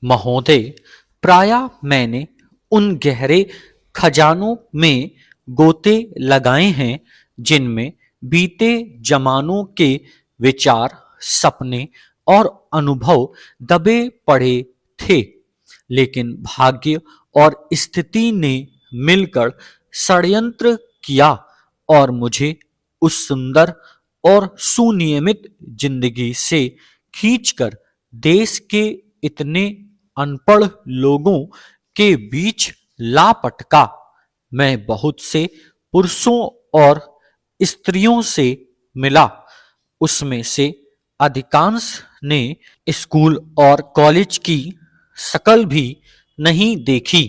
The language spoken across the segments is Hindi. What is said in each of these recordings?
महोदय, प्रायः मैंने उन गहरे खजानों में गोते लगाए हैं जिनमें बीते जमानों के विचार, सपने और अनुभव दबे पड़े थे, लेकिन भाग्य और स्थिति ने मिलकर षड्यंत्र किया और मुझे उस सुंदर और सुनियमित जिंदगी से खींचकर देश के इतने अनपढ़ लोगों के बीच ला पटका। मैं बहुत से पुरुषों और स्त्रियों से मिला, उसमें से अधिकांश ने स्कूल और कॉलेज की शकल भी नहीं देखी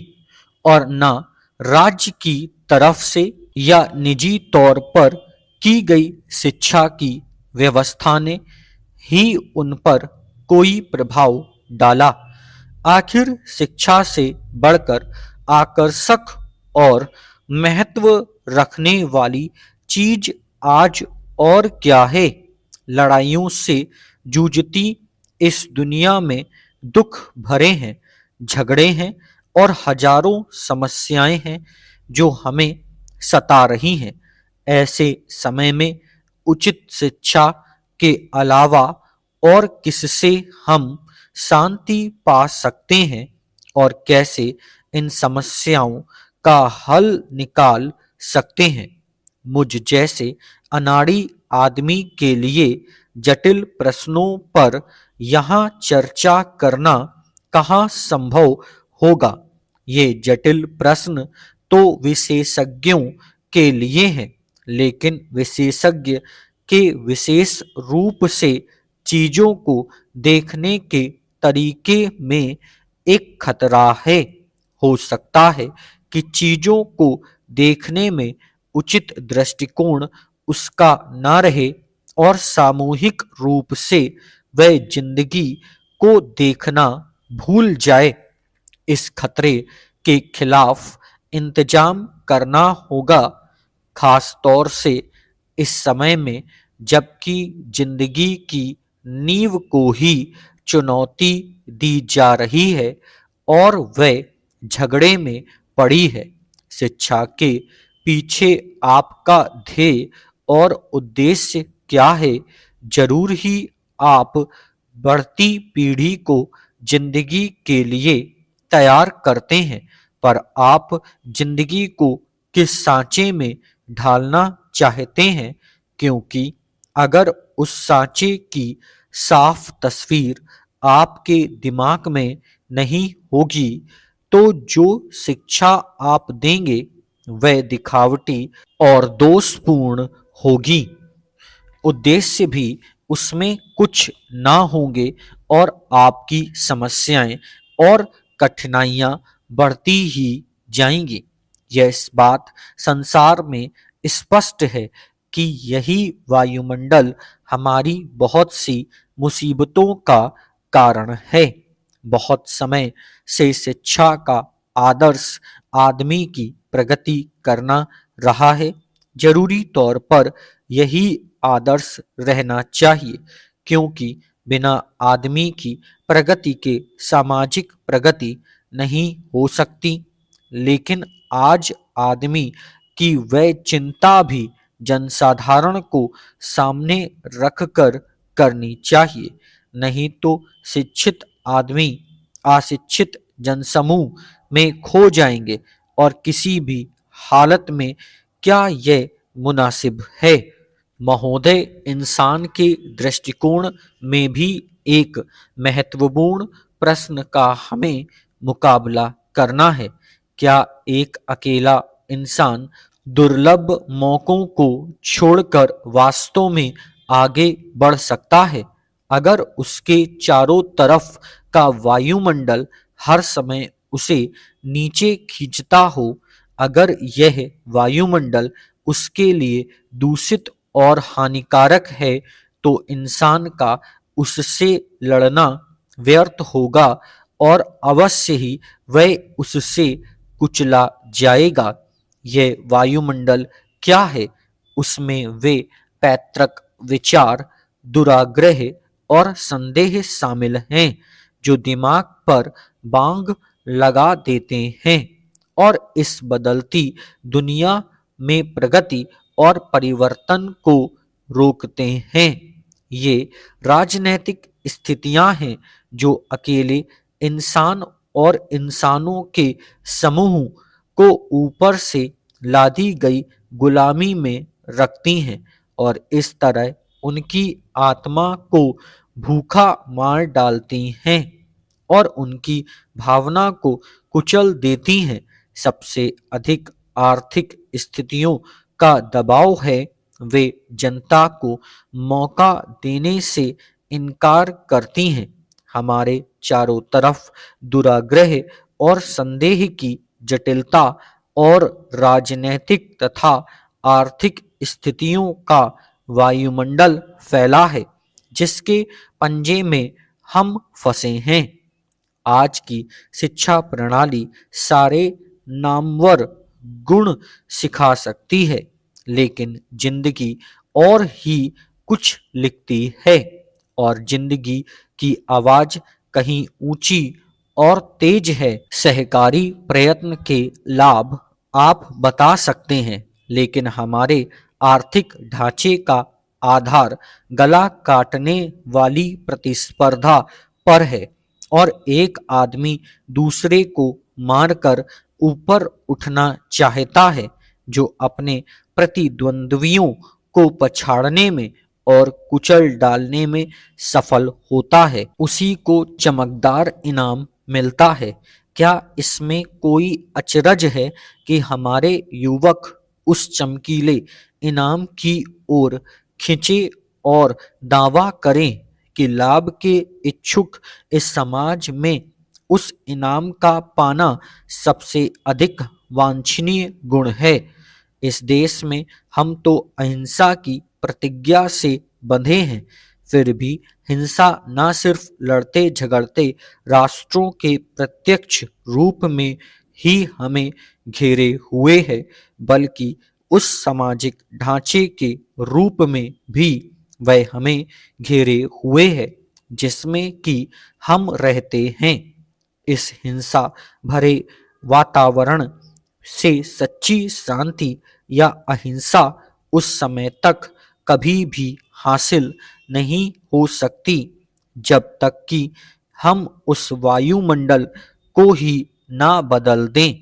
और न राज्य की तरफ से या निजी तौर पर की गई शिक्षा की व्यवस्था ने ही उन पर कोई प्रभाव डाला। आखिर शिक्षा से बढ़कर आकर्षक और महत्व रखने वाली चीज आज और क्या है? लड़ाइयों से जूझती इस दुनिया में दुख भरे हैं, झगड़े हैं और हजारों समस्याएं हैं जो हमें सता रही हैं। ऐसे समय में उचित शिक्षा के अलावा और किससे हम शांति पा सकते हैं और कैसे इन समस्याओं का हल निकाल सकते हैं? मुझ जैसे अनाड़ी आदमी के लिए जटिल प्रश्नों पर यहाँ चर्चा करना कहाँ संभव होगा। ये जटिल प्रश्न तो विशेषज्ञों के लिए हैं, लेकिन विशेषज्ञ के विशेष रूप से चीजों को देखने के तरीके में एक खतरा है। हो सकता है कि चीजों को देखने में उचित दृष्टिकोण उसका न रहे और सामूहिक रूप से वह जिंदगी को देखना भूल जाए। इस खतरे के खिलाफ इंतजाम करना होगा, खास तौर से इस समय में जबकि जिंदगी की नींव को ही चुनौती दी जा रही है और वह झगड़े में पड़ी है। शिक्षा के पीछे आपका ध्येय और उद्देश्य क्या है? जरूर ही आप बढ़ती पीढ़ी को जिंदगी के लिए तैयार करते हैं, पर आप जिंदगी को किस सांचे में ढालना चाहते हैं? क्योंकि अगर उस सांचे की साफ तस्वीर आपके दिमाग में नहीं होगी तो जो शिक्षा आप देंगे वह दिखावटी और दोषपूर्ण होगी। उद्देश्य भी उसमें कुछ ना होंगे और आपकी समस्याएं और कठिनाइयां बढ़ती ही जाएंगी। यह इस बात संसार में स्पष्ट है कि यही वायुमंडल हमारी बहुत सी मुसीबतों का कारण है। बहुत समय से शिक्षा का आदर्श आदमी की प्रगति करना रहा है। जरूरी तौर पर यही आदर्श रहना चाहिए, क्योंकि बिना आदमी की प्रगति के सामाजिक प्रगति नहीं हो सकती। लेकिन आज आदमी की वह चिंता भी जनसाधारण को सामने रखकर करनी चाहिए, नहीं तो शिक्षित आदमी अशिक्षित जनसमूह में खो जाएंगे और किसी भी हालत में क्या यह मुनासिब है? महोदय, इंसान के दृष्टिकोण में भी एक महत्वपूर्ण प्रश्न का हमें मुकाबला करना है। क्या एक अकेला इंसान दुर्लभ मौकों को छोड़कर वास्तव में आगे बढ़ सकता है? अगर उसके चारों तरफ का वायुमंडल हर समय उसे नीचे खींचता हो, अगर यह वायुमंडल उसके लिए दूषित और हानिकारक है, तो इंसान का उससे लड़ना व्यर्थ होगा और अवश्य ही वह उससे कुचला जाएगा। यह वायुमंडल क्या है? उसमें वे पैतृक विचार, दुराग्रह और संदेह शामिल हैं जो दिमाग पर बांग लगा देते हैं और इस बदलती दुनिया में प्रगति और परिवर्तन को रोकते हैं। ये राजनैतिक स्थितियां हैं जो अकेले इंसान और इंसानों के समूह को ऊपर से लादी गई गुलामी में रखती हैं और इस तरह उनकी आत्मा को भूखा मार डालती हैं और उनकी भावना को कुचल देती हैं। सबसे अधिक आर्थिक स्थितियों का दबाव है, वे जनता को मौका देने से इनकार करती हैं। हमारे चारों तरफ दुराग्रह और संदेह की जटिलता और राजनैतिक तथा आर्थिक स्थितियों का वायुमंडल फैला है जिसके पंजे में हम फंसे हैं। आज की शिक्षा प्रणाली सारे नामवर गुण सिखा सकती है, लेकिन जिंदगी और ही कुछ लिखती है और जिंदगी की आवाज कहीं ऊंची और तेज है। सहकारी प्रयत्न के लाभ आप बता सकते हैं, लेकिन हमारे आर्थिक ढांचे का आधार गला काटने वाली प्रतिस्पर्धा पर है और एक आदमी दूसरे को मारकर ऊपर उठना चाहता है जो अपने प्रतिद्वंद्वियों को पछाड़ने में और कुचल डालने में सफल होता है उसी को चमकदार इनाम मिलता है। क्या इसमें कोई अचरज है कि हमारे युवक उस चमकीले इनाम की ओर खिंचे और दावा करें कि लाभ के इच्छुक इस समाज में उस इनाम का पाना सबसे अधिक वांछनीय गुण है। इस देश में हम तो अहिंसा की प्रतिज्ञा से बंधे हैं, फिर भी हिंसा न सिर्फ लड़ते झगड़ते राष्ट्रों के प्रत्यक्ष रूप में ही हमें घेरे हुए है, बल्कि उस सामाजिक ढांचे के रूप में भी वह हमें घेरे हुए है जिसमें कि हम रहते हैं। इस हिंसा भरे वातावरण से सच्ची शांति या अहिंसा उस समय तक कभी भी हासिल नहीं हो सकती जब तक कि हम उस वायुमंडल को ही ना बदल दें।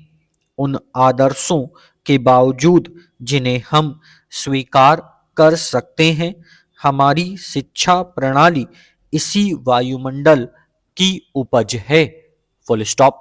उन आदर्शों के बावजूद जिन्हें हम स्वीकार कर सकते हैं, हमारी शिक्षा प्रणाली इसी वायुमंडल की उपज है। Full stop.